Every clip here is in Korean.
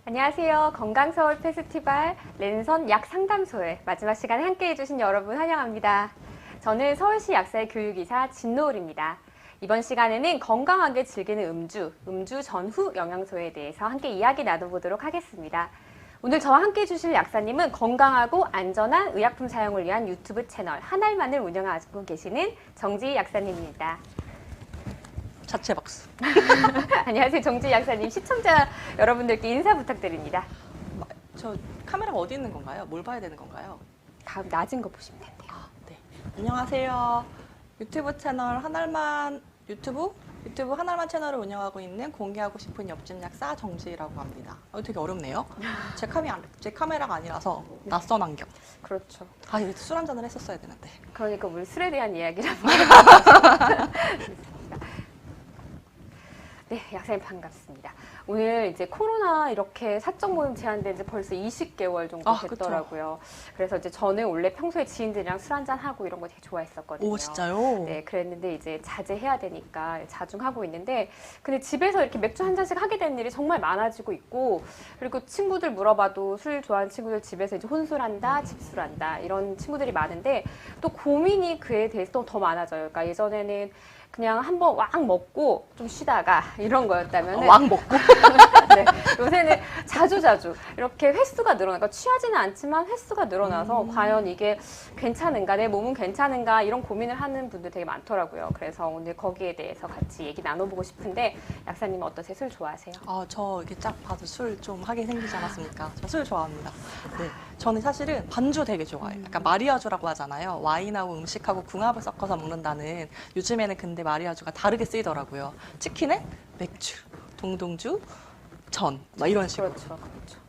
안녕하세요. 건강서울 페스티벌 랜선 약 상담소의 마지막 시간에 함께해 주신 여러분 환영합니다. 저는 서울시 약사의 교육이사 진노을입니다. 이번 시간에는 건강하게 즐기는 음주 전후 영양소에 대해서 함께 이야기 나눠보도록 하겠습니다. 오늘 저와 함께 해주실 약사님은 건강하고 안전한 의약품 사용을 위한 유튜브 채널 한알만을 운영하고 계시는 정지희 약사님입니다. 자체 박수. 안녕하세요. 정지희 약사님. 시청자 여러분들께 인사 부탁드립니다. 저 카메라가 어디 있는 건가요? 뭘 봐야 되는 건가요? 다음 낮은 거 보시면 된대요. 네. 안녕하세요. 유튜브 한알만 채널을 운영하고 있는 공개하고 싶은 옆집 약사 정지희라고 합니다. 되게 어렵네요. 제 카메라가 아니라서 낯선 환경. 그렇죠. 이거 술 한잔을 했었어야 되는데. 그러니까 우리 술에 대한 이야기를 네, 약사님 반갑습니다. 오늘 이제 코로나 이렇게 사적 모임 제한된 지 벌써 20개월 정도 됐더라고요. 그래서 이제 저는 원래 평소에 지인들이랑 술 한잔 하고 이런 거 되게 좋아했었거든요. 오, 진짜요? 네, 그랬는데 이제 자제해야 되니까 자중하고 있는데, 근데 집에서 이렇게 맥주 한 잔씩 하게 되는 일이 정말 많아지고 있고, 그리고 친구들 물어봐도 술 좋아하는 친구들 집에서 이제 혼술한다, 집술한다 이런 친구들이 많은데 또 고민이 그에 대해서 더 많아져요. 그러니까 예전에는 그냥 한번 왕 먹고 좀 쉬다가 이런 거였다면은 왕 먹고? 네, 요새는 자주자주 이렇게 횟수가 늘어나니까 취하지는 않지만 횟수가 늘어나서 과연 이게 괜찮은가, 내 몸은 괜찮은가 이런 고민을 하는 분들 되게 많더라고요. 그래서 오늘 거기에 대해서 같이 얘기 나눠보고 싶은데, 약사님은 어떠세요? 술 좋아하세요? 저 이렇게 딱 봐도 술 좀 하게 생기지 않았습니까? 저 술 좋아합니다. 네. 저는 사실은 반주 되게 좋아해요. 약간 마리아주라고 하잖아요. 와인하고 음식하고 궁합을 섞어서 먹는다는. 요즘에는 근데 마리아주가 다르게 쓰이더라고요. 치킨에 맥주, 동동주, 전, 막 이런 식으로. 그렇죠.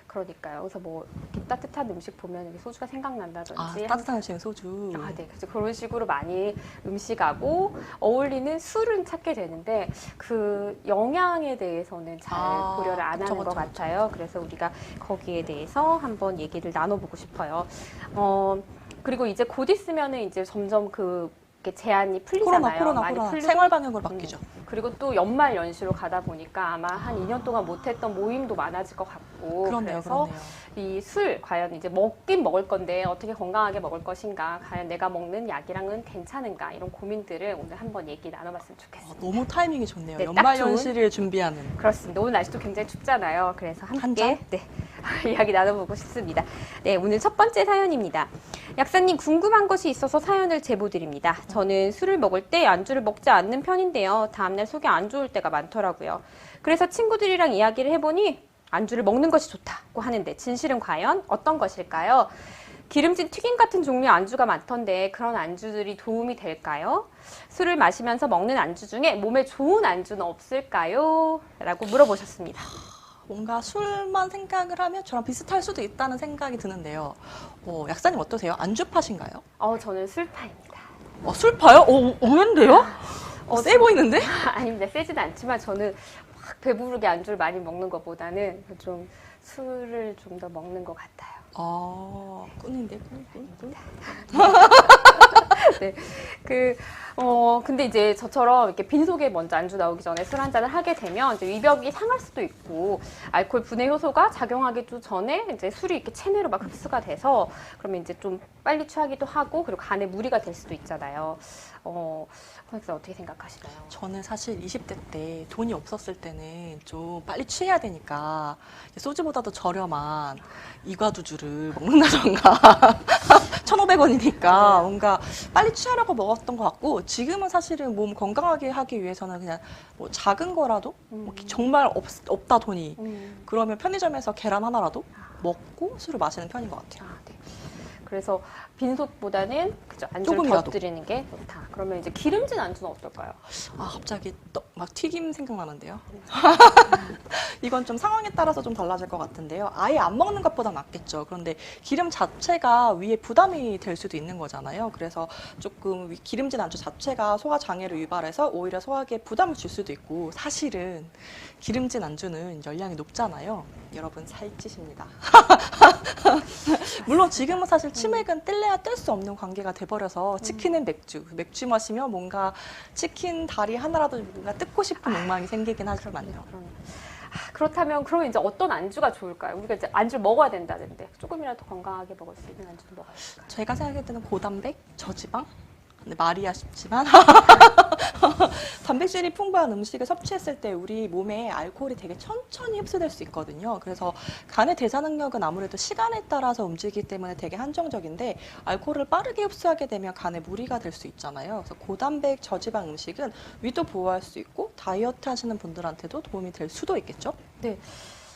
그러니까요. 그래서 뭐 이렇게 따뜻한 음식 보면 이렇게 소주가 생각난다든지. 따뜻한 음식은 소주. 네. 그래서 그런 식으로 많이 음식하고 어울리는 술은 찾게 되는데 그 영양에 대해서는 잘 고려를 안 하는 것 같아요. 그래서 우리가 거기에 대해서 한번 얘기를 나눠보고 싶어요. 그리고 이제 곧 있으면은 이제 점점 제한이 풀리잖아요. 코로나. 생활 방역으로 바뀌죠. 그리고 또 연말 연시로 가다 보니까 아마 한 2년 동안 못했던 모임도 많아질 것 같고. 그래서 이 술 과연 이제 먹긴 먹을 건데 어떻게 건강하게 먹을 것인가, 과연 내가 먹는 약이랑은 괜찮은가, 이런 고민들을 오늘 한번 얘기 나눠봤으면 좋겠습니다. 너무 타이밍이 좋네요. 네, 연말 연시를 준비하는. 그렇습니다. 오늘 날씨도 굉장히 춥잖아요. 그래서 함께 이야기 나눠보고 싶습니다. 네, 오늘 첫 번째 사연입니다. 약사님, 궁금한 것이 있어서 사연을 제보드립니다. 저는 술을 먹을 때 안주를 먹지 않는 편인데요. 다음날 속이 안 좋을 때가 많더라고요. 그래서 친구들이랑 이야기를 해보니 안주를 먹는 것이 좋다고 하는데, 진실은 과연 어떤 것일까요? 기름진 튀김 같은 종류의 안주가 많던데 그런 안주들이 도움이 될까요? 술을 마시면서 먹는 안주 중에 몸에 좋은 안주는 없을까요? 라고 물어보셨습니다. 뭔가 술만 생각을 하면 저랑 비슷할 수도 있다는 생각이 드는데요. 약사님 어떠세요? 안주파신가요? 저는 술파입니다. 술파요? 의외인데요? 세 보이는데? 아닙니다. 세지는 않지만 저는 막 배부르게 안주를 많이 먹는 것보다는 좀 술을 좀 더 먹는 것 같아요. 꾼인데. 네. 근데 이제 저처럼 이렇게 빈속에 먼저 안주 나오기 전에 술 한 잔을 하게 되면 이제 위벽이 상할 수도 있고, 알코올 분해 효소가 작용하기도 전에 이제 술이 이렇게 체내로 막 흡수가 돼서 그러면 이제 좀 빨리 취하기도 하고, 그리고 간에 무리가 될 수도 있잖아요. 그래서 어떻게 생각하시나요? 저는 사실 20대 때 돈이 없었을 때는 좀 빨리 취해야 되니까 소주보다도 저렴한 이과두주를 먹는다던가 1,500원이니까 뭔가 빨리 취하려고 먹었던 것 같고, 지금은 사실은 몸 건강하게 하기 위해서는 그냥 뭐 작은 거라도 정말 없다 돈이 그러면 편의점에서 계란 하나라도 먹고 술을 마시는 편인 것 같아요. 네. 그래서 빈속보다는 안주를 더 드리는 게 좋다. 그러면 이제 기름진 안주는 어떨까요? 갑자기 막 튀김 생각나는데요. 이건 좀 상황에 따라서 좀 달라질 것 같은데요. 아예 안 먹는 것보다 낫겠죠. 그런데 기름 자체가 위에 부담이 될 수도 있는 거잖아요. 그래서 조금 기름진 안주 자체가 소화 장애를 유발해서 오히려 소화기에 부담을 줄 수도 있고, 사실은 기름진 안주는 열량이 높잖아요. 여러분 살찌십니다. 물론 지금은 사실 치맥은 뗄래야 뗄 수 없는 관계가 돼버려서 치킨은 맥주 마시면 뭔가 치킨 다리 하나라도 뭔가 뜯고 싶은 욕망이 생기긴 하지만요. 그렇다면 그러면 이제 어떤 안주가 좋을까요? 우리가 이제 안주를 먹어야 된다는데 조금이라도 건강하게 먹을 수 있는 안주는 뭐가 있을까요? 제가 생각할 때는 고단백, 저지방. 근데 말이야 쉽지만 단백질이 풍부한 음식을 섭취했을 때 우리 몸에 알코올이 되게 천천히 흡수될 수 있거든요. 그래서 간의 대사 능력은 아무래도 시간에 따라서 움직이기 때문에 되게 한정적인데 알코올을 빠르게 흡수하게 되면 간에 무리가 될 수 있잖아요. 그래서 고단백, 저지방 음식은 위도 보호할 수 있고 다이어트 하시는 분들한테도 도움이 될 수도 있겠죠. 네.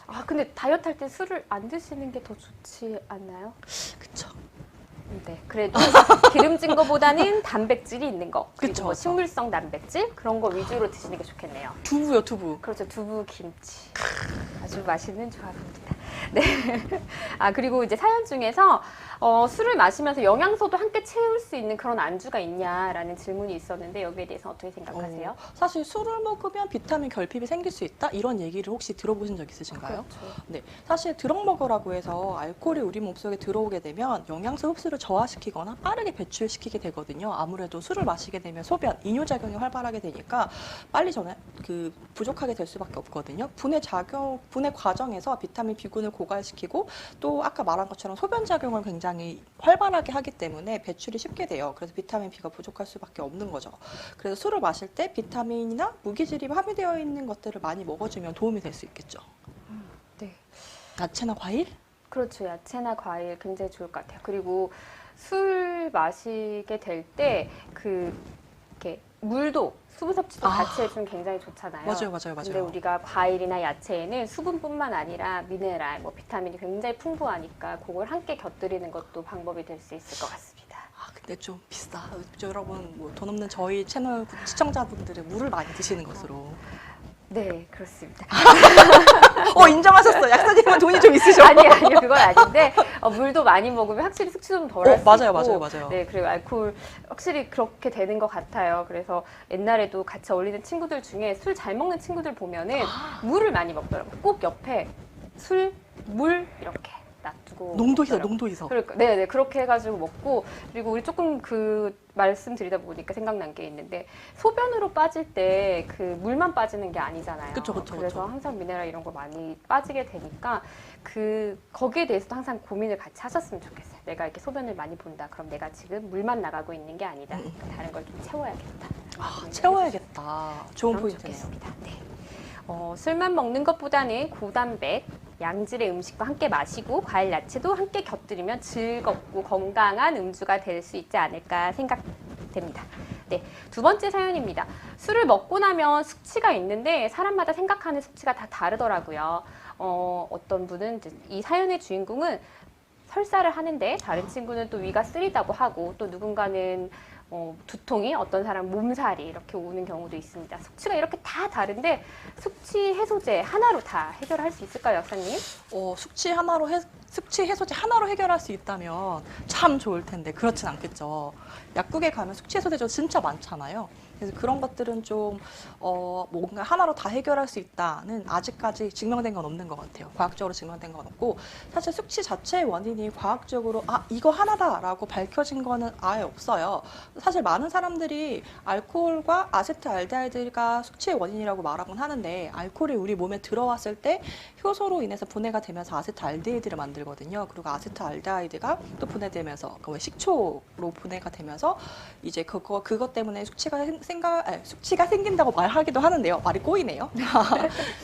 아 근데 다이어트 할 때 술을 안 드시는 게 더 좋지 않나요? 그쵸. 네, 그래도 기름진 거보다는 단백질이 있는 거, 그리고 그쵸, 뭐 그쵸. 식물성 단백질 그런 거 위주로 드시는 게 좋겠네요. 두부요, 두부. 그렇죠, 두부, 김치. 아주 맛있는 조합입니다. 네. 아 그리고 이제 사연 중에서 술을 마시면서 영양소도 함께 채울 수 있는 그런 안주가 있냐라는 질문이 있었는데 여기에 대해서 어떻게 생각하세요? 사실 술을 먹으면 비타민 결핍이 생길 수 있다? 이런 얘기를 혹시 들어보신 적 있으신가요? 그렇죠. 네, 사실 드럭머거라고 해서 알코올이 우리 몸속에 들어오게 되면 영양소 흡수를 저하시키거나 빠르게 배출시키게 되거든요. 아무래도 술을 마시게 되면 소변, 이뇨작용이 활발하게 되니까 빨리 전에 부족하게 될 수밖에 없거든요. 분해 과정에서 비타민 B군을 고갈시키고 또 아까 말한 것처럼 소변 작용을 굉장히 활발하게 하기 때문에 배출이 쉽게 돼요. 그래서 비타민 B가 부족할 수밖에 없는 거죠. 그래서 술을 마실 때 비타민이나 무기질이 함유되어 있는 것들을 많이 먹어주면 도움이 될 수 있겠죠. 네. 야채나 과일? 그렇죠. 야채나 과일 굉장히 좋을 것 같아요. 그리고 술 마시게 될 때 이렇게 물도 수분 섭취도 같이 해주면 굉장히 좋잖아요. 맞아요. 근데 우리가 과일이나 야채에는 수분뿐만 아니라 미네랄, 뭐 비타민이 굉장히 풍부하니까 그걸 함께 곁들이는 것도 방법이 될 수 있을 것 같습니다. 근데 좀 비싸. 여러분, 뭐 돈 없는 저희 채널 시청자분들은 물을 많이 드시는 것으로. 네, 그렇습니다. 인정하셨어요. 약사님은 돈이 좀 있으셔. 아니요, 그건 아닌데 물도 많이 먹으면 확실히 숙취 좀 덜할 수 맞아요, 있고, 맞아요. 네, 그리고 알코올 확실히 그렇게 되는 것 같아요. 그래서 옛날에도 같이 어울리는 친구들 중에 술 잘 먹는 친구들 보면은 물을 많이 먹더라고요. 꼭 옆에 술, 물 이렇게 놔두고 농도 희석, 먹더라고요. 농도 희석. 그러니까 네, 그렇게 해가지고 먹고 그리고 우리 조금 말씀드리다 보니까 생각난 게 있는데 소변으로 빠질 때 그 물만 빠지는 게 아니잖아요. 그쵸. 그래서 항상 미네랄 이런 거 많이 빠지게 되니까 거기에 대해서도 항상 고민을 같이 하셨으면 좋겠어요. 내가 이렇게 소변을 많이 본다. 그럼 내가 지금 물만 나가고 있는 게 아니다. 그러니까 다른 걸 좀 채워야겠다. 채워야겠다. 좋은 그럼 포인트네요. 좋겠습니다. 네. 술만 먹는 것보다는 고단백, 양질의 음식도 함께 마시고 과일, 야채도 함께 곁들이면 즐겁고 건강한 음주가 될 수 있지 않을까 생각됩니다. 네, 두 번째 사연입니다. 술을 먹고 나면 숙취가 있는데 사람마다 생각하는 숙취가 다 다르더라고요. 어떤 분은 이 사연의 주인공은 설사를 하는데 다른 친구는 또 위가 쓰리다고 하고 또 누군가는 두통이, 어떤 사람 몸살이 이렇게 오는 경우도 있습니다. 숙취가 이렇게 다 다른데 숙취 해소제 하나로 다 해결할 수 있을까요, 약사님? 숙취 해소제 하나로 해결할 수 있다면 참 좋을 텐데 그렇진 않겠죠. 약국에 가면 숙취 해소제도 진짜 많잖아요. 그래서 그런 것들은 좀 뭔가 하나로 다 해결할 수 있다는 아직까지 증명된 건 없는 것 같아요. 과학적으로 증명된 건 없고 사실 숙취 자체의 원인이 과학적으로 이거 하나다라고 밝혀진 거는 아예 없어요. 사실 많은 사람들이 알코올과 아세트알데히드가 숙취의 원인이라고 말하곤 하는데 알코올이 우리 몸에 들어왔을 때 효소로 인해서 분해가 되면서 아세트알데히드를 만들거든요. 그리고 아세트알데히드가 또 분해되면서 식초로 분해가 되면서 이제 그것 때문에 숙취가 생긴다고 말하기도 하는데요. 말이 꼬이네요.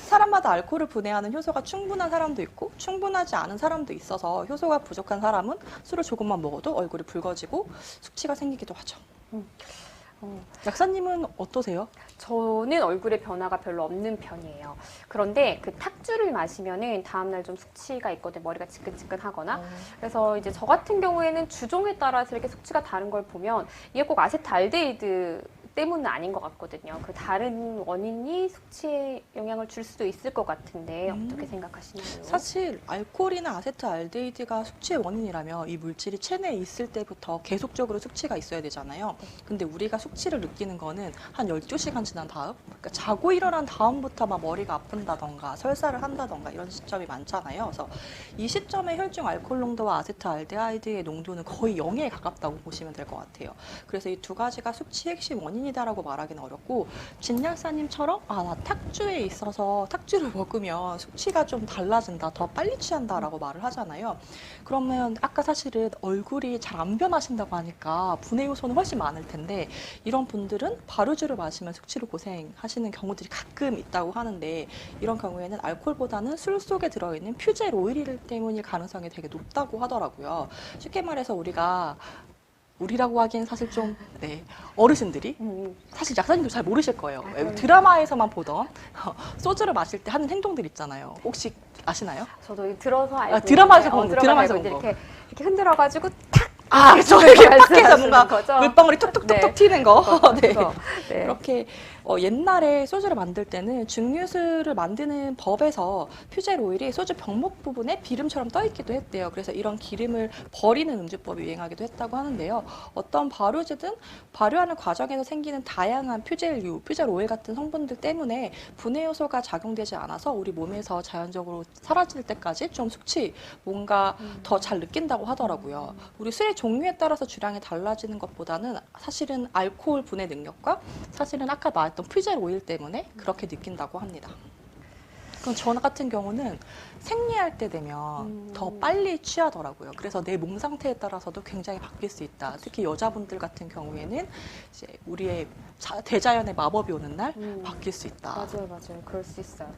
사람마다 알코올을 분해하는 효소가 충분한 사람도 있고 충분하지 않은 사람도 있어서 효소가 부족한 사람은 술을 조금만 먹어도 얼굴이 붉어지고 숙취가 생기기도 하죠. 약사님은 어떠세요? 저는 얼굴에 변화가 별로 없는 편이에요. 그런데 그 탁주를 마시면은 다음날 좀 숙취가 있거든요. 머리가 지끈지끈하거나. 그래서 이제 저 같은 경우에는 주종에 따라서 이렇게 숙취가 다른 걸 보면 이게 꼭 아세트알데히드 때문은 아닌 것 같거든요. 그 다른 원인이 숙취에 영향을 줄 수도 있을 것 같은데 어떻게 생각하시나요? 사실 알코올이나 아세트알데히드가 숙취의 원인이라면 이 물질이 체내에 있을 때부터 계속적으로 숙취가 있어야 되잖아요. 근데 우리가 숙취를 느끼는 거는 한 12시간 지난 다음, 그러니까 자고 일어난 다음부터 막 머리가 아픈다던가 설사를 한다던가 이런 시점이 많잖아요. 그래서 이 시점에 혈중 알코올 농도와 아세트알데히드의 농도는 거의 0에 가깝다고 보시면 될 것 같아요. 그래서 이 두 가지가 숙취의 핵심 원인이 때문이다라고 말하기는 어렵고, 진 약사님처럼 나 탁주에 있어서 탁주를 먹으면 숙취가 좀 달라진다, 더 빨리 취한다라고 말을 하잖아요. 그러면 아까 사실은 얼굴이 잘 안 변하신다고 하니까 분해 요소는 훨씬 많을 텐데, 이런 분들은 발효주를 마시면 숙취로 고생하시는 경우들이 가끔 있다고 하는데, 이런 경우에는 알코올보다는 술 속에 들어있는 퓨젤 오일 때문일 가능성이 되게 높다고 하더라고요. 쉽게 말해서 우리라고 하기엔 사실 좀, 어르신들이 사실 약사님도 잘 모르실 거예요. 드라마에서만 보던 소주를 마실 때 하는 행동들 있잖아요. 혹시 아시나요? 저도 들어서 알고 드라마에서 있는데, 본 드라마에서 알고 본 거. 이렇게 흔들어가지고 탁. 그렇죠. 이렇게 탁 해서 뭔가 거죠? 물방울이 툭툭툭툭 튀는 거. 네. 네. 그렇게 옛날에 소주를 만들 때는 증류수를 만드는 법에서 퓨젤 오일이 소주 병목 부분에 비름처럼 떠 있기도 했대요. 그래서 이런 기름을 버리는 음주법이 유행하기도 했다고 하는데요. 어떤 발효제든 발효하는 과정에서 생기는 다양한 퓨젤류, 퓨젤 오일 같은 성분들 때문에 분해 요소가 작용되지 않아서 우리 몸에서 자연적으로 사라질 때까지 좀 숙취, 뭔가 더 잘 느낀다고 하더라고요. 우리 술의 종류에 따라서 주량이 달라지는 것보다는 사실은 알코올 분해 능력과 사실은 아까 말했던 퓨젤 오일 때문에 그렇게 느낀다고 합니다. 그럼 저 같은 경우는 생리할 때 되면 더 빨리 취하더라고요. 그래서 내 몸 상태에 따라서도 굉장히 바뀔 수 있다. 특히 여자분들 같은 경우에는 이제 우리의 대자연의 마법이 오는 날 바뀔 수 있다. 맞아요. 그럴 수 있어요.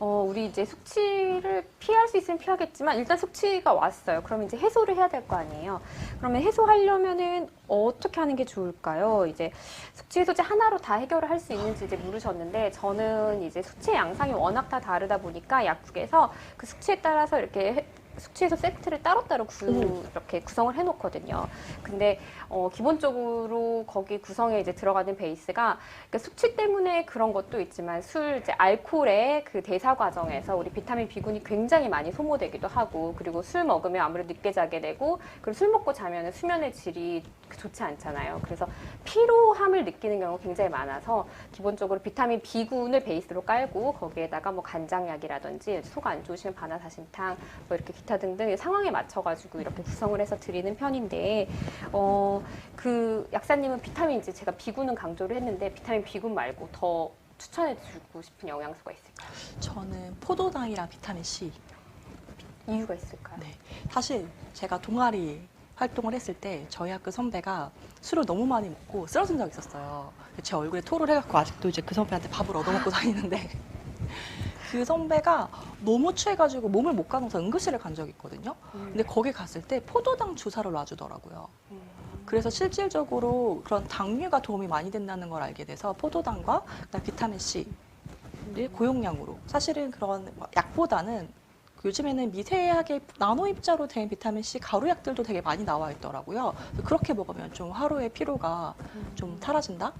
우리 이제 숙취를 피할 수 있으면 피하겠지만 일단 숙취가 왔어요. 그러면 이제 해소를 해야 될 거 아니에요. 그러면 해소하려면은 어떻게 하는 게 좋을까요? 이제 숙취 해소제 하나로 다 해결을 할 수 있는지 이제 물으셨는데, 저는 이제 숙취의 양상이 워낙 다 다르다 보니까 약국에서 그 숙취에 따라서 이렇게 숙취해소 세트를 따로따로 이렇게 구성을 해놓거든요. 근데 기본적으로 거기 구성에 이제 들어가는 베이스가, 그러니까 숙취 때문에 그런 것도 있지만 이제 알코올의 그 대사 과정에서 우리 비타민 B군이 굉장히 많이 소모되기도 하고, 그리고 술 먹으면 아무래도 늦게 자게 되고, 그리고 술 먹고 자면 수면의 질이 좋지 않잖아요. 그래서 피로함을 느끼는 경우가 굉장히 많아서 기본적으로 비타민 B군을 베이스로 깔고 거기에다가 뭐 간장약이라든지 속 안 좋으시면 바나사심탕 뭐 이렇게 기타 등등 상황에 맞춰가지고 이렇게 구성을 해서 드리는 편인데, 그 약사님은 비타민, 이제 제가 B군은 강조를 했는데 비타민 B군 말고 더 추천해주고 싶은 영양소가 있을까요? 저는 포도당이랑 비타민 C. 이유가 있을까요? 네, 사실 제가 동아리 활동을 했을 때 저희 학교 선배가 술을 너무 많이 먹고 쓰러진 적이 있었어요. 제 얼굴에 토를 해갖고 아직도 이제 그 선배한테 밥을 얻어먹고 다니는데, 그 선배가 너무 취해가지고 몸을 못 가눠서 응급실을 간 적이 있거든요. 근데 거기 갔을 때 포도당 주사를 놔주더라고요. 그래서 실질적으로 그런 당류가 도움이 많이 된다는 걸 알게 돼서 포도당과 그다음 비타민 C를 고용량으로, 사실은 그런 약보다는 요즘에는 미세하게 나노 입자로 된 비타민 C 가루약들도 되게 많이 나와 있더라고요. 그렇게 먹으면 좀 하루의 피로가 좀 사라진다?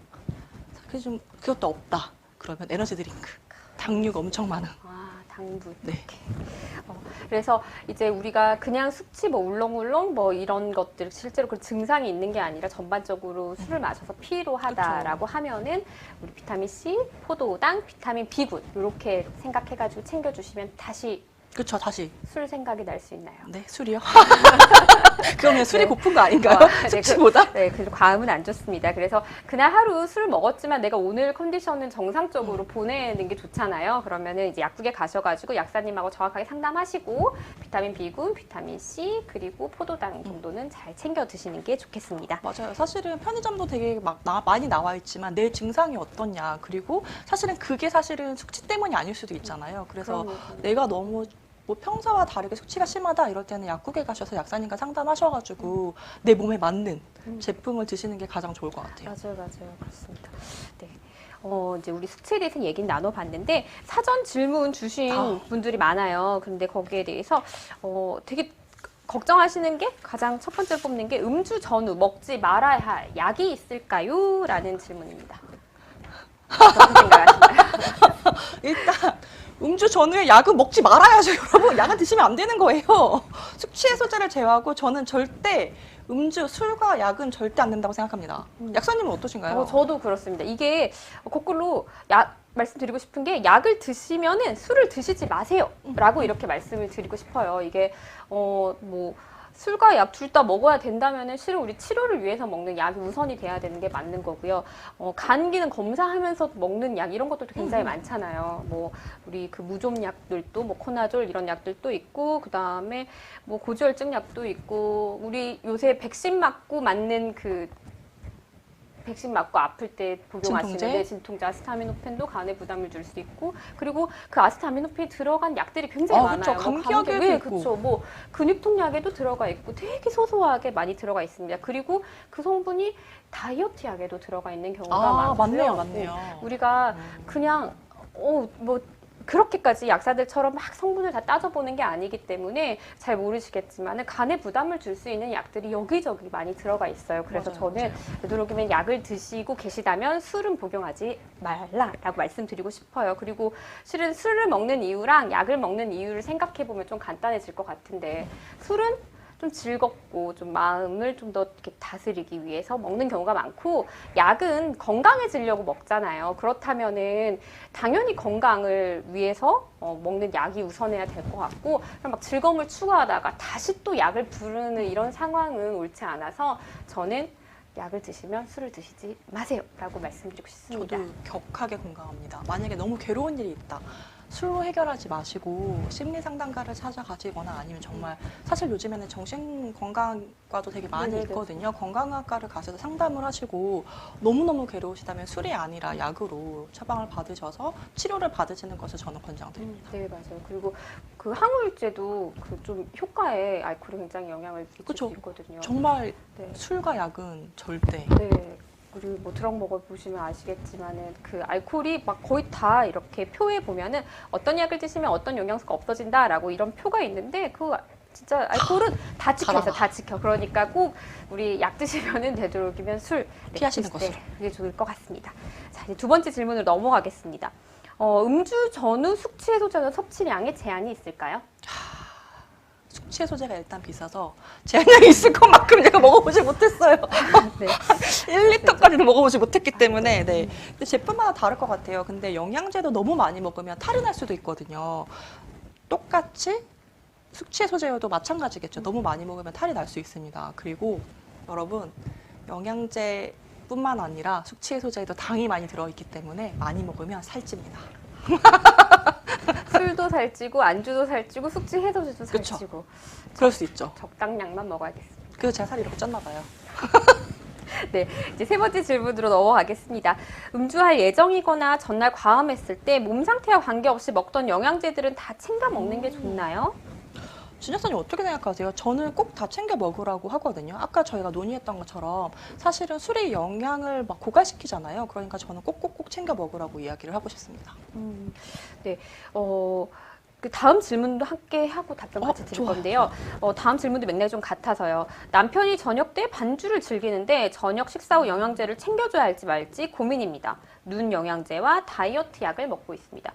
그래서 좀 그것도 없다. 그러면 에너지 드링크. 당류가 엄청 많은. 당분. 네. 이렇게. 그래서 이제 우리가 그냥 숙취, 뭐 울렁울렁 뭐 이런 것들, 실제로 그 증상이 있는 게 아니라 전반적으로 술을 마셔서 피로하다라고 하면은 우리 비타민 C, 포도당, 비타민 B군 이렇게 생각해가지고 챙겨주시면 다시. 그렇죠, 다시. 술 생각이 날 수 있나요? 네, 술이요. 그러면 술이 고픈 거 아닌가요? 숙취보다? 그래서 과음은 안 좋습니다. 그래서 그날 하루 술 먹었지만 내가 오늘 컨디션은 정상적으로 보내는 게 좋잖아요. 그러면은 이제 약국에 가셔가지고 약사님하고 정확하게 상담하시고 비타민 B군, 비타민 C 그리고 포도당 정도는 잘 챙겨 드시는 게 좋겠습니다. 맞아요. 사실은 편의점도 되게 많이 나와 있지만 내 증상이 어떻냐, 그리고 사실은 그게 사실은 숙취 때문이 아닐 수도 있잖아요. 그래서 내가 너무 뭐 평소와 다르게 숙취가 심하다 이럴 때는 약국에 가셔서 약사님과 상담하셔가지고 내 몸에 맞는 제품을 드시는 게 가장 좋을 것 같아요. 맞아요. 그렇습니다. 네. 이제 우리 숙취에 대해서는 얘기는 나눠봤는데 사전 질문 주신 분들이 많아요. 근데 거기에 대해서 되게 걱정하시는 게, 가장 첫 번째로 뽑는 게 음주 전후 먹지 말아야 할 약이 있을까요? 라는 질문입니다. 어떤 생각하시나요? 일단 음주 전후에 약은 먹지 말아야죠, 여러분. 약은 드시면 안 되는 거예요. 숙취 해소제를 제외하고 저는 절대 술과 약은 절대 안 된다고 생각합니다. 약사님은 어떠신가요? 저도 그렇습니다. 이게 거꾸로 말씀드리고 싶은 게, 약을 드시면은 술을 드시지 마세요 라고 이렇게 말씀을 드리고 싶어요. 이게 뭐 술과 약 둘 다 먹어야 된다면은 실은 우리 치료를 위해서 먹는 약이 우선이 돼야 되는 게 맞는 거고요. 간 기능 검사하면서 먹는 약 이런 것들도 굉장히 많잖아요. 뭐 우리 그 무좀 약들도 뭐 코나졸 이런 약들도 있고 그다음에 뭐 고지혈증 약도 있고 우리 요새 백신 맞고 맞는 그 백신 맞고 아플 때 복용하시는데 진통제 아스타미노펜도 간에 부담을 줄 수 있고 그리고 그 아스타미노펜이 들어간 약들이 굉장히 많아요. 그쵸. 감기약에도 네, 있고. 그렇죠. 뭐 근육통 약에도 들어가 있고 되게 소소하게 많이 들어가 있습니다. 그리고 그 성분이 다이어트 약에도 들어가 있는 경우가 많고요. 맞네요, 맞네요. 우리가 그냥 뭐 그렇게까지 약사들처럼 막 성분을 다 따져보는 게 아니기 때문에 잘 모르시겠지만 간에 부담을 줄 수 있는 약들이 여기저기 많이 들어가 있어요. 그래서 맞아요, 저는 되도록이면 약을 드시고 계시다면 술은 복용하지 말라라고 말씀드리고 싶어요. 그리고 실은 술을 먹는 이유랑 약을 먹는 이유를 생각해보면 좀 간단해질 것 같은데 술은 좀 즐겁고 좀 마음을 좀 더 이렇게 다스리기 위해서 먹는 경우가 많고 약은 건강해지려고 먹잖아요. 그렇다면은 당연히 건강을 위해서 먹는 약이 우선해야 될 것 같고 그럼 막 즐거움을 추구하다가 다시 또 약을 부르는 이런 상황은 옳지 않아서 저는 약을 드시면 술을 드시지 마세요 라고 말씀드리고 싶습니다. 저도 격하게 공감합니다. 만약에 너무 괴로운 일이 있다. 술로 해결하지 마시고 심리 상담가를 찾아가시거나 아니면 정말 사실 요즘에는 정신 건강과도 되게 많이 네네네. 있거든요. 건강학과를 가셔서 상담을 하시고 너무너무 괴로우시다면 술이 아니라 약으로 처방을 받으셔서 치료를 받으시는 것을 저는 권장드립니다. 네, 맞아요. 그리고 그 항우울제도 그 좀 효과에 알코올이 굉장히 영향을 미칠 그쵸. 수 있거든요. 정말 네. 술과 약은 절대 네. 우리 뭐 드럭 먹어보시면 아시겠지만은 그 알코올이 막 거의 다 이렇게 표에 보면은 어떤 약을 드시면 어떤 영양소가 없어진다라고 이런 표가 있는데 그 진짜 알코올은 다 지켜 있어, 다 지켜. 그러니까 꼭 우리 약 드시면은 되도록이면 술 피하시는 드실 때 것으로. 그게 좋을 것 같습니다. 자, 이제 두 번째 질문으로 넘어가겠습니다. 음주 전후 숙취 해소제 섭취량에 제한이 있을까요? 숙취 해소제가 일단 비싸서 제한량이 있을 것만큼 제가 먹어보지 못했어요. 네. 1리터까지도 먹어보지 못했기 때문에 네. 근데 제품마다 다를 것 같아요. 근데 영양제도 너무 많이 먹으면 탈이 날 수도 있거든요. 똑같이 숙취 해소제여도 마찬가지겠죠. 너무 많이 먹으면 탈이 날 수 있습니다. 그리고 여러분 영양제뿐만 아니라 숙취 해소제에도 당이 많이 들어있기 때문에 많이 먹으면 살찝니다. 술도 살찌고 안주도 살찌고 숙취 해소제도 그쵸. 살찌고 그럴 수 있죠. 적당량만 먹어야겠습니다. 그래서 제가 살이 이렇게 쪘나 봐요. 네, 이제 세 번째 질문으로 넘어가겠습니다. 음주할 예정이거나 전날 과음했을 때 몸 상태와 관계없이 먹던 영양제들은 다 챙겨 먹는 게 좋나요? 진 약사님 어떻게 생각하세요? 저는 꼭 다 챙겨 먹으라고 하거든요. 아까 저희가 논의했던 것처럼 사실은 술이 영양을 막 고갈시키잖아요. 그러니까 저는 꼭꼭꼭 챙겨 먹으라고 이야기를 하고 싶습니다. 네, 그 다음 질문도 함께 하고 답변 같이 드릴 좋아요. 건데요. 다음 질문도 맥락이 좀 같아서요. 남편이 저녁 때 반주를 즐기는데 저녁 식사 후 영양제를 챙겨줘야 할지 말지 고민입니다. 눈 영양제와 다이어트 약을 먹고 있습니다.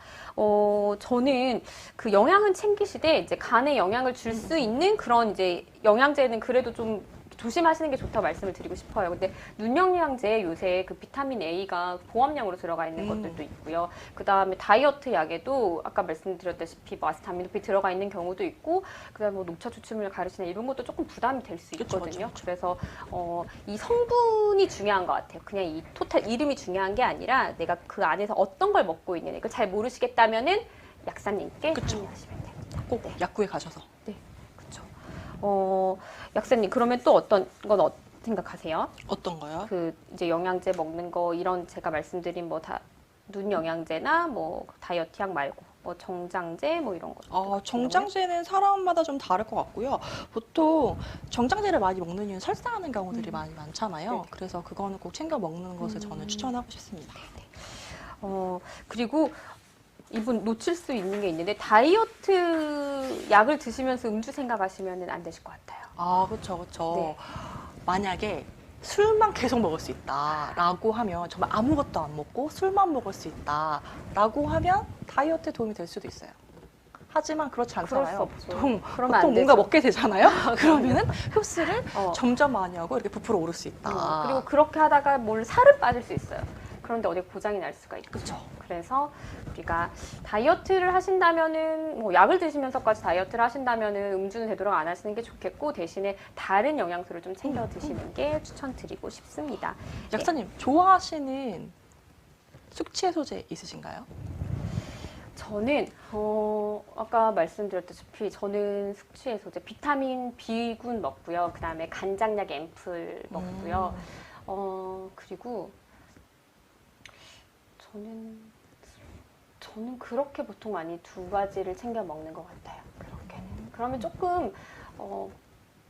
저는 그 영양은 챙기시되 이제 간에 영향을 줄 수 있는 그런 이제 영양제는 그래도 좀 조심하시는 게 좋다고 말씀을 드리고 싶어요. 근데 눈 영양제 요새 그 비타민 A가 보합량으로 들어가 있는 것들도 있고요. 그 다음에 다이어트 약에도 아까 말씀드렸다시피 뭐 아스타미노펜 들어가 있는 경우도 있고, 그 다음에 뭐 녹차 추출물 가르시나 이런 것도 조금 부담이 될 수 있거든요. 그쵸. 그래서 이 성분이 중요한 것 같아요. 그냥 이 토탈 이름이 중요한 게 아니라 내가 그 안에서 어떤 걸 먹고 있느냐. 이걸 잘 모르시겠다면은 약사님께 그쵸. 문의하시면 됩니다. 꼭 네. 약국에 가셔서. 네, 그렇죠. 약사님 그러면 또 어떤 건 생각하세요? 어떤 거요? 그 이제 영양제 먹는 거 이런 제가 말씀드린 뭐 다 눈 영양제나 뭐 다이어트 약 말고 뭐 정장제 뭐 이런 거. 정장제는 사람마다 좀 다를 것 같고요. 보통 정장제를 많이 먹는 이유는 설사하는 경우들이 많이 많잖아요. 네. 그래서 그거는 꼭 챙겨 먹는 것을 저는 추천하고 싶습니다. 그리고 이분 놓칠 수 있는 게 있는데 다이어트 약을 드시면서 음주 생각하시면 안 되실 것 같아요. 그렇죠. 네. 만약에 술만 계속 먹을 수 있다라고 하면 정말 아무것도 안 먹고 술만 먹을 수 있다라고 하면 다이어트에 도움이 될 수도 있어요. 하지만 그렇지 않잖아요. 그럴 수 없죠. 보통 그러면 안 뭔가 되죠. 먹게 되잖아요. 그러면은 흡수를 어. 점점 많이 하고 이렇게 부풀어 오를 수 있다. 그리고 그렇게 하다가 살은 빠질 수 있어요. 그런데 어디 고장이 날 수가 있죠. 그쵸. 그래서 우리가 다이어트를 하신다면은 뭐 약을 드시면서까지 다이어트를 하신다면은 음주는 되도록 안 하시는 게 좋겠고 대신에 다른 영양소를 좀 챙겨 드시는 게 추천드리고 싶습니다. 약사님 좋아하시는 숙취 해소제 있으신가요? 저는 아까 말씀드렸다시피 저는 숙취 해소제 비타민 B군 먹고요. 그다음에 간장약 앰플 먹고요. 그리고 저는 그렇게 보통 많이 두 가지를 챙겨 먹는 것 같아요. 그렇게는. 그러면 조금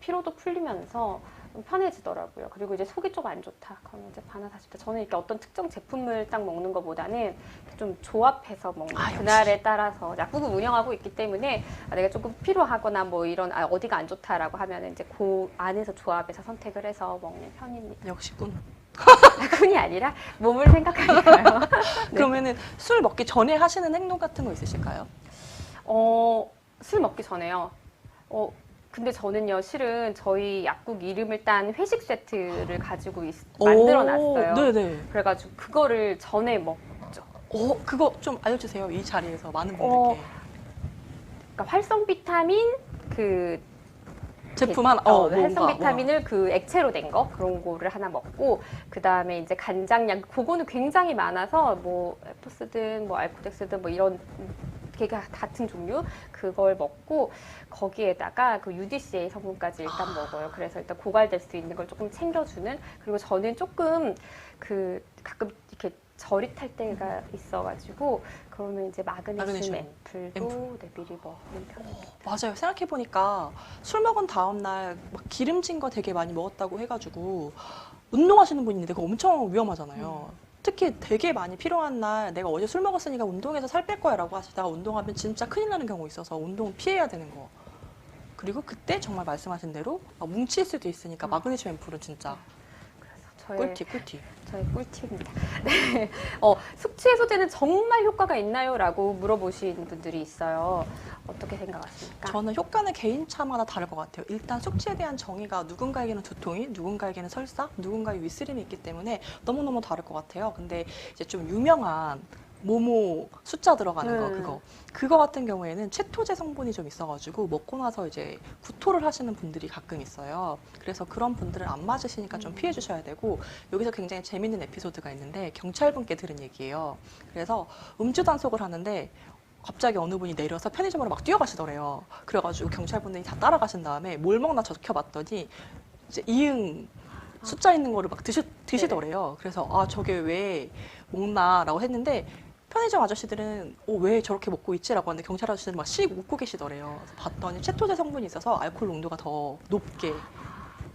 피로도 풀리면서 편해지더라고요. 그리고 이제 속이 좀 안 좋다. 그러면 이제 바나다십다. 저는 이렇게 어떤 특정 제품을 딱 먹는 것보다는 좀 조합해서 먹는 그날에 따라서 약국을 운영하고 있기 때문에 내가 조금 피로하거나 뭐 이런 어디가 안 좋다라고 하면 이제 그 안에서 조합해서 선택을 해서 먹는 편입니다. 역시 군. 군이 아니라 몸을 생각하니까요. 네. 그러면은 술 먹기 전에 하시는 행동 같은 거 있으실까요? 술 먹기 전에요. 근데 저는요, 실은 저희 약국 이름을 딴 회식 세트를 가지고 만들어 놨어요. 네네. 그래가지고 그거를 전에 먹죠. 그거 좀 알려주세요. 이 자리에서 많은 분들께. 그러니까 활성 비타민 제품 하나, 활성 비타민을 그 액체로 된 거 그런 거를 하나 먹고 그 다음에 이제 간장약 그거는 굉장히 많아서 뭐 에포스든 뭐 알코덱스든 뭐 이런 걔가 같은 종류 그걸 먹고 거기에다가 그 UDCA 성분까지 일단 먹어요. 그래서 일단 고갈될 수 있는 걸 조금 챙겨주는. 그리고 저는 조금 가끔 이렇게 저릿 할 때가 있어가지고 그러면 이제 마그네슘 앰플도 네, 미리 먹는 편입니다. 맞아요. 생각해보니까 술 먹은 다음날 막 기름진 거 되게 많이 먹었다고 해가지고 운동하시는 분이 있는데 그거 엄청 위험하잖아요. 특히 되게 많이 필요한 날 내가 어제 술 먹었으니까 운동해서 살 뺄 거야 라고 하시다가 운동하면 진짜 큰일 나는 경우 있어서 운동은 피해야 되는 거. 그리고 그때 정말 말씀하신 대로 뭉칠 수도 있으니까 마그네슘 앰플은 진짜 꿀팁. 저의 꿀팁입니다. 네. 숙취 해소제는 정말 효과가 있나요? 라고 물어보신 분들이 있어요. 어떻게 생각하십니까? 저는 효과는 개인차마다 다를 것 같아요. 일단 숙취에 대한 정의가 누군가에게는 두통이, 누군가에게는 설사, 누군가의 윗쓰림이 있기 때문에 너무너무 다를 것 같아요. 근데 이제 좀 유명한 모모 숫자 들어가는 거 그거 같은 경우에는 채토제 성분이 좀 있어가지고 먹고 나서 이제 구토를 하시는 분들이 가끔 있어요. 그래서 그런 분들은 안 맞으시니까 좀 피해 주셔야 되고 여기서 굉장히 재밌는 에피소드가 있는데 경찰분께 들은 얘기예요. 그래서 음주 단속을 하는데 갑자기 어느 분이 내려서 편의점으로 막 뛰어가시더래요. 그래가지고 경찰분들이 다 따라가신 다음에 뭘 먹나 적혀봤더니 이제 이응 숫자 있는 거를 막 드시더래요. 그래서 저게 왜 먹나라고 했는데 편의점 아저씨들은 왜 저렇게 먹고 있지라고 하는데 경찰 아저씨들은 막 씩 웃고 계시더래요. 그래서 봤더니 채토제 성분이 있어서 알코올 농도가 더 높게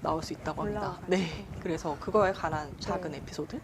나올 수 있다고 합니다. 네, 그래서 그거에 관한 작은 에피소드.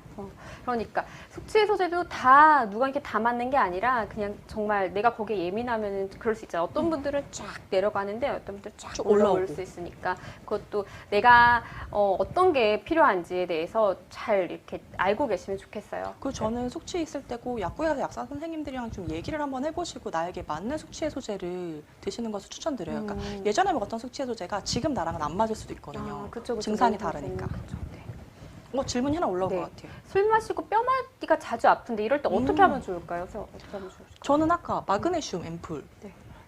그러니까 숙취 해소제도 다 누가 이렇게 다 맞는 게 아니라 그냥 정말 내가 거기에 예민하면은 그럴 수 있잖아. 어떤 분들은 쫙 내려가는데 어떤 분들은 쫙 올라올 수 있으니까 그것도 내가 어떤 게 필요한지에 대해서 잘 이렇게 알고 계시면 좋겠어요. 그리고 저는 숙취 있을 때고 약국에서 약사 선생님들이랑 좀 얘기를 한번 해보시고 나에게 맞는 숙취 해소제를 드시는 것을 추천드려요. 그러니까 예전에 먹었던 숙취 해소제가 지금 나랑은 안 맞을 수도 있거든요. 그쵸, 증상이 다르니까. 네. 질문이 하나 올라온 것 같아요. 술 마시고 뼈마디가 자주 아픈데 이럴 때 어떻게 하면 좋을까요? 어떻게 하면 좋을까요? 저는 아까 마그네슘 앰플.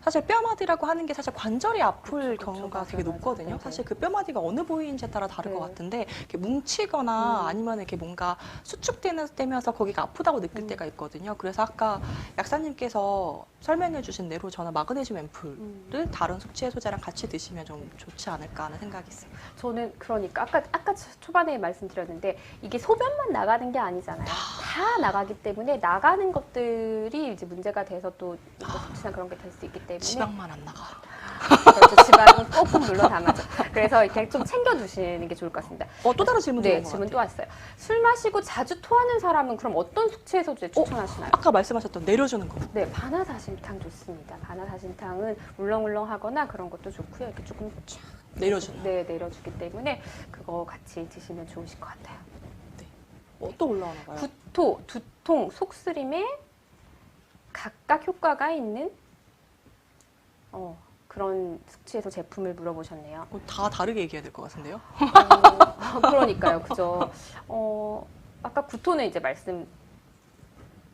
사실 뼈마디라고 하는 게 사실 관절이 아플 경우가 되게 높거든요. 맞아요. 사실 그 뼈마디가 어느 부위인지에 따라 다를 것 같은데 이렇게 뭉치거나 아니면 이렇게 뭔가 수축되면서 거기가 아프다고 느낄 때가 있거든요. 그래서 아까 약사님께서 설명해 주신 대로 저는 마그네슘 앰플을 다른 숙취 해소제랑 같이 드시면 좀 좋지 않을까 하는 생각이 있어요. 저는 그러니까 아까 초반에 말씀드렸는데 이게 소변만 나가는 게 아니잖아요. 다 나가기 때문에 나가는 것들이 이제 문제가 돼서 또 숙취나 그런 게 될 수 있기 때문에 지방만 안 나가. 그렇죠. 지방은 꼭꼭 눌러 담아죠. 그래서 이렇게 좀 챙겨주시는 게 좋을 것 같습니다. 또 다른 질문 들어온 것 질문 같아요. 또 왔어요. 술 마시고 자주 토하는 사람은 그럼 어떤 숙취 해소제 추천하시나요? 아까 말씀하셨던 내려주는 거. 네, 바나사심탕 좋습니다. 바나사심탕은 울렁울렁하거나 그런 것도 좋고요. 이렇게 조금 쫙 내려주는. 네, 내려주기 때문에 그거 같이 드시면 좋으실 것 같아요. 네. 또 올라오나 봐요. 구토, 두통, 속쓰림에 각각 효과가 있는 그런 숙취해소 제품을 물어보셨네요. 다 다르게 얘기해야 될 것 같은데요? 그러니까요, 그죠. 아까 구토는 이제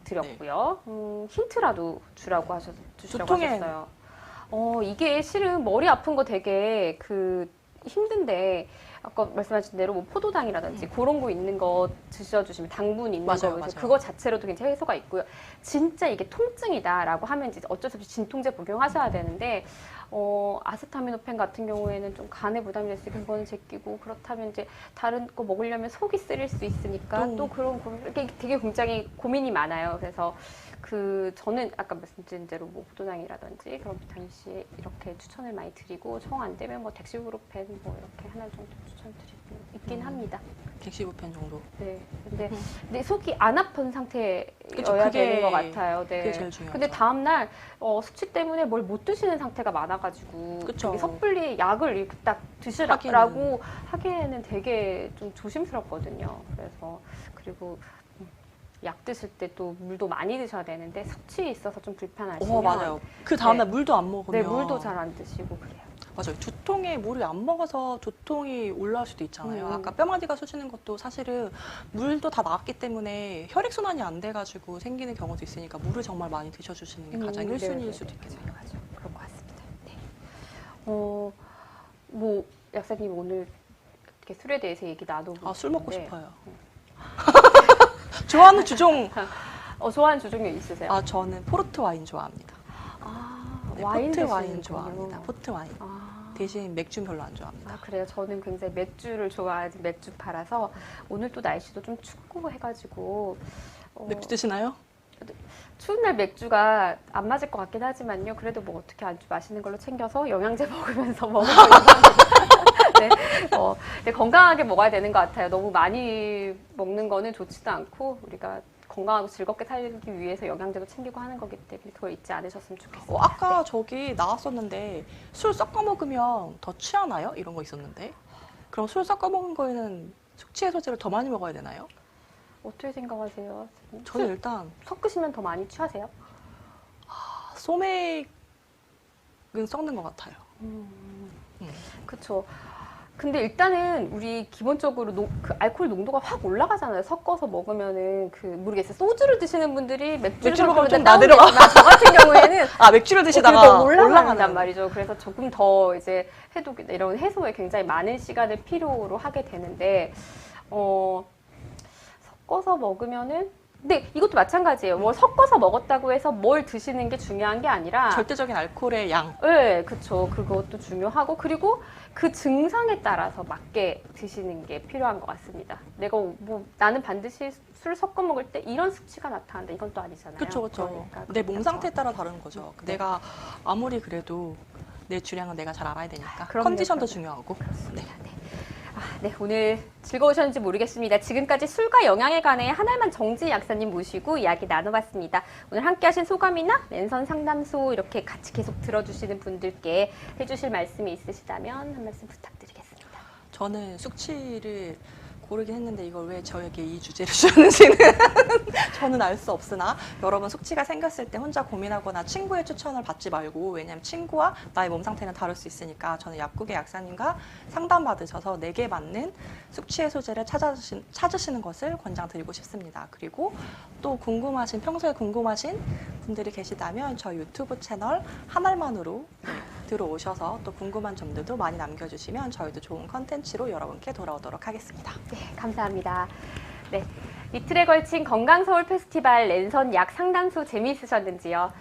말씀드렸고요. 힌트라도 주시라고 두통엔- 하셨어요. 이게 실은 머리 아픈 거 되게 힘든데 아까 말씀하신 대로 뭐 포도당이라든지 그런 거 있는 거 드셔주시면 당분 있는 맞아요, 거 맞아요. 그거 자체로도 굉장히 해소가 있고요. 진짜 이게 통증이다라고 하면 이제 어쩔 수 없이 진통제 복용하셔야 되는데 아세타미노펜 같은 경우에는 좀 간에 부담이 됐을 때 그거는 제끼고 그렇다면 이제 다른 거 먹으려면 속이 쓰릴 수 있으니까 또 그런 이렇게 되게 굉장히 고민이 많아요. 그래서 저는 아까 말씀드린 대로 뭐 포도당이라든지 그런 비타민 C 이렇게 추천을 많이 드리고 정 안 되면 뭐 덱시브로펜 뭐 이렇게 하나 정도 추천드리고 있긴 합니다. 덱시부펜 정도. 네. 근데 속이 안 아픈 상태여야 그쵸, 그게- 되는 것 같아요. 네. 그게 제일 중요하죠. 근데 다음날 숙취 때문에 뭘 못 드시는 상태가 많아가지고 그쵸. 되게 섣불리 약을 이렇게 딱 드시라고 하기에는 되게 좀 조심스럽거든요. 그리고 약 드실 때 또 물도 많이 드셔야 되는데 숙취에 있어서 좀 불편하시면 맞아요. 그 다음날 물도 안 먹으면. 네, 물도 잘 안 드시고 그래요. 맞아요. 두통에 물을 안 먹어서 두통이 올라올 수도 있잖아요. 아까 뼈마디가 쑤시는 것도 사실은 물도 다 나왔기 때문에 혈액순환이 안 돼가지고 생기는 경우도 있으니까 물을 정말 많이 드셔주시는 게 가장 1순위일 수도 있겠네요. 맞아요. 그런 것 같습니다. 네. 뭐 약사님 오늘 이렇게 술에 대해서 얘기 나눠보고 술 먹고 싶은데, 싶어요. 좋아하는 주종. 좋아하는 주종이 있으세요? 저는 포르트 와인 좋아합니다. 네, 와인 포트 와인 드시는군요. 좋아합니다. 포트 와인. 대신 맥주 별로 안 좋아합니다. 그래요. 저는 굉장히 맥주를 좋아하지 맥주파라서 오늘 또 날씨도 좀 춥고 해가지고 맥주 드시나요? 추운 날 맥주가 안 맞을 것 같긴 하지만요. 그래도 뭐 어떻게 안주 맛있는 걸로 챙겨서 영양제 먹으면서 먹어보려고 합니다. 네. 네, 건강하게 먹어야 되는 것 같아요. 너무 많이 먹는 거는 좋지도 않고 우리가 건강하고 즐겁게 살기 위해서 영양제도 챙기고 하는 거기 때문에 그걸 잊지 않으셨으면 좋겠어요. 아까 저기 나왔었는데 술 섞어 먹으면 더 취하나요? 이런 거 있었는데. 그럼 술 섞어 먹은 거에는 숙취 해소제를 더 많이 먹어야 되나요? 어떻게 생각하세요? 저는 일단 섞으시면 더 많이 취하세요? 소맥은 썩는 것 같아요. 그렇죠. 근데 일단은 우리 기본적으로 알코올 농도가 확 올라가잖아요. 섞어서 먹으면은 모르겠어요. 소주를 드시는 분들이 맥주를 먹으면 좀 나들어. 저 같은 경우에는 맥주를 드시다가 올라간단 말이죠. 그래서 조금 더 이제 해독 이런 해소에 굉장히 많은 시간을 필요로 하게 되는데 섞어서 먹으면은 근데 이것도 마찬가지예요. 뭐 섞어서 먹었다고 해서 뭘 드시는 게 중요한 게 아니라 절대적인 알코올의 양. 네, 그렇죠. 그것도 중요하고 그리고 그 증상에 따라서 맞게 드시는 게 필요한 것 같습니다. 나는 반드시 술 섞어 먹을 때 이런 수치가 나타난다. 이건 또 아니잖아요. 그렇죠. 그러니까 내 몸 상태에 따라 다른 거죠. 내가 아무리 그래도 내 주량은 내가 잘 알아야 되니까. 컨디션도 중요하고. 네. 네, 오늘 즐거우셨는지 모르겠습니다. 지금까지 술과 영양에 관해 한알만 정지 약사님 모시고 이야기 나눠봤습니다. 오늘 함께 하신 소감이나 랜선 상담소 이렇게 같이 계속 들어주시는 분들께 해주실 말씀이 있으시다면 한 말씀 부탁드리겠습니다. 저는 숙취를 고르긴 했는데 이걸 왜 저에게 이 주제를 주셨는지는 저는 알 수 없으나 여러분 숙취가 생겼을 때 혼자 고민하거나 친구의 추천을 받지 말고 왜냐하면 친구와 나의 몸 상태는 다를 수 있으니까 저는 약국의 약사님과 상담받으셔서 내게 맞는 숙취 해소제를 찾으시는 것을 권장드리고 싶습니다. 그리고 또 평소에 궁금하신 분들이 계시다면 저희 유튜브 채널 한알만으로 들어오셔서 또 궁금한 점들도 많이 남겨주시면 저희도 좋은 컨텐츠로 여러분께 돌아오도록 하겠습니다. 네, 감사합니다. 네, 이틀에 걸친 건강서울 페스티벌 랜선 약 상담소 재미있으셨는지요?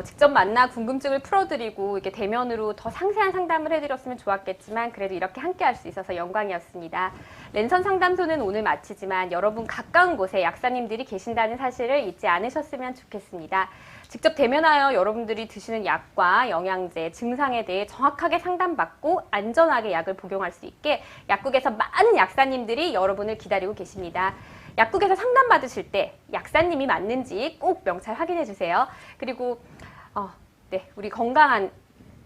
직접 만나 궁금증을 풀어드리고 이렇게 대면으로 더 상세한 상담을 해드렸으면 좋았겠지만 그래도 이렇게 함께 할 수 있어서 영광이었습니다. 랜선 상담소는 오늘 마치지만 여러분 가까운 곳에 약사님들이 계신다는 사실을 잊지 않으셨으면 좋겠습니다. 직접 대면하여 여러분들이 드시는 약과 영양제, 증상에 대해 정확하게 상담받고 안전하게 약을 복용할 수 있게 약국에서 많은 약사님들이 여러분을 기다리고 계십니다. 약국에서 상담받으실 때 약사님이 맞는지 꼭 명찰 확인해 주세요. 그리고 우리 건강한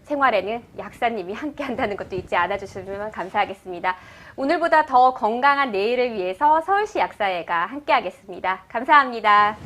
생활에는 약사님이 함께 한다는 것도 잊지 않아 주시면 감사하겠습니다. 오늘보다 더 건강한 내일을 위해서 서울시 약사회가 함께 하겠습니다. 감사합니다.